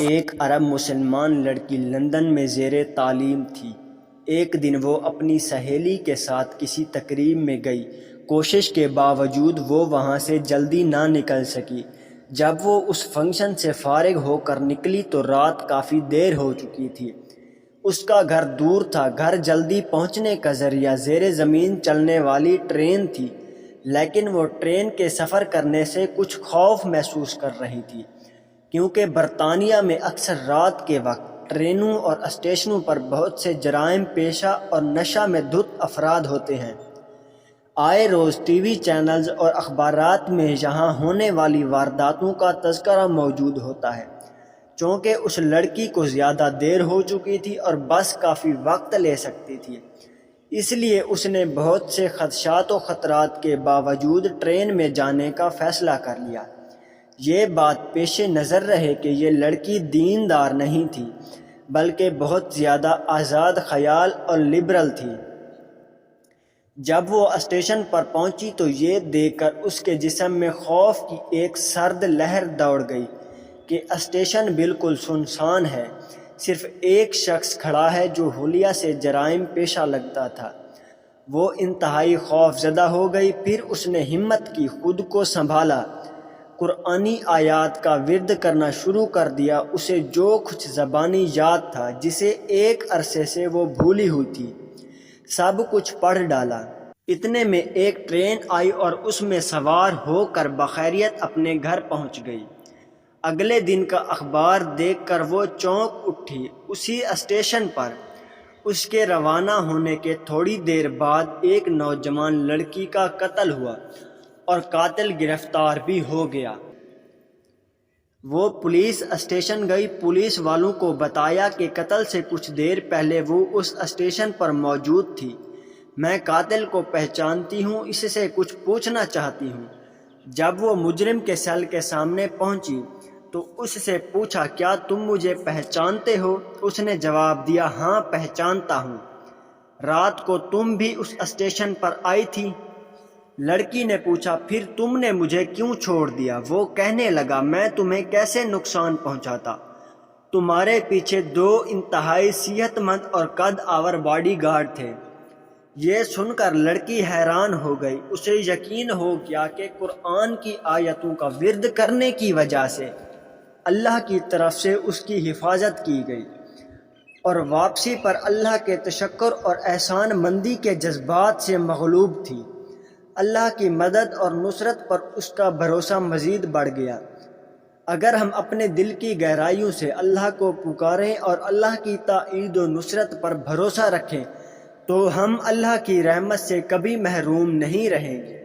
ایک عرب مسلمان لڑکی لندن میں زیر تعلیم تھی۔ ایک دن وہ اپنی سہیلی کے ساتھ کسی تقریب میں گئی۔ کوشش کے باوجود وہ وہاں سے جلدی نہ نکل سکی۔ جب وہ اس فنکشن سے فارغ ہو کر نکلی تو رات کافی دیر ہو چکی تھی۔ اس کا گھر دور تھا۔ گھر جلدی پہنچنے کا ذریعہ زیر زمین چلنے والی ٹرین تھی، لیکن وہ ٹرین کے سفر کرنے سے کچھ خوف محسوس کر رہی تھی، کیونکہ برطانیہ میں اکثر رات کے وقت ٹرینوں اور اسٹیشنوں پر بہت سے جرائم پیشہ اور نشہ میں دھت افراد ہوتے ہیں۔ آئے روز ٹی وی چینلز اور اخبارات میں یہاں ہونے والی وارداتوں کا تذکرہ موجود ہوتا ہے۔ چونکہ اس لڑکی کو زیادہ دیر ہو چکی تھی اور بس کافی وقت لے سکتی تھی، اس لیے اس نے بہت سے خدشات و خطرات کے باوجود ٹرین میں جانے کا فیصلہ کر لیا۔ یہ بات پیش نظر رہے کہ یہ لڑکی دیندار نہیں تھی، بلکہ بہت زیادہ آزاد خیال اور لبرل تھی۔ جب وہ اسٹیشن پر پہنچی تو یہ دیکھ کر اس کے جسم میں خوف کی ایک سرد لہر دوڑ گئی کہ اسٹیشن بالکل سنسان ہے، صرف ایک شخص کھڑا ہے جو حلیہ سے جرائم پیشہ لگتا تھا۔ وہ انتہائی خوف زدہ ہو گئی۔ پھر اس نے ہمت کی، خود کو سنبھالا، قرآنی آیات کا ورد کرنا شروع کر دیا۔ اسے جو کچھ زبانی یاد تھا، جسے ایک عرصے سے وہ بھولی ہوئی تھی، سب کچھ پڑھ ڈالا۔ اتنے میں ایک ٹرین آئی اور اس میں سوار ہو کر بخیریت اپنے گھر پہنچ گئی۔ اگلے دن کا اخبار دیکھ کر وہ چونک اٹھی۔ اسی اسٹیشن پر اس کے روانہ ہونے کے تھوڑی دیر بعد ایک نوجوان لڑکی کا قتل ہوا اور قاتل گرفتار بھی ہو گیا۔ وہ پولیس اسٹیشن گئی۔ پولیس والوں کو بتایا کہ قتل سے کچھ دیر پہلے وہ اس اسٹیشن پر موجود تھی۔ میں قاتل کو پہچانتی ہوں، اس سے کچھ پوچھنا چاہتی ہوں۔ جب وہ مجرم کے سیل کے سامنے پہنچی تو اس سے پوچھا، کیا تم مجھے پہچانتے ہو؟ اس نے جواب دیا، ہاں پہچانتا ہوں، رات کو تم بھی اس اسٹیشن پر آئی تھی۔ لڑکی نے پوچھا، پھر تم نے مجھے کیوں چھوڑ دیا؟ وہ کہنے لگا، میں تمہیں کیسے نقصان پہنچاتا؟ تمہارے پیچھے 2 انتہائی صحت مند اور قد آور باڈی گارڈ تھے۔ یہ سن کر لڑکی حیران ہو گئی۔ اسے یقین ہو گیا کہ قرآن کی آیتوں کا ورد کرنے کی وجہ سے اللہ کی طرف سے اس کی حفاظت کی گئی، اور واپسی پر اللہ کے تشکر اور احسان مندی کے جذبات سے مغلوب تھی۔ اللہ کی مدد اور نصرت پر اس کا بھروسہ مزید بڑھ گیا۔ اگر ہم اپنے دل کی گہرائیوں سے اللہ کو پکاریں اور اللہ کی تائید و نصرت پر بھروسہ رکھیں تو ہم اللہ کی رحمت سے کبھی محروم نہیں رہیں گے۔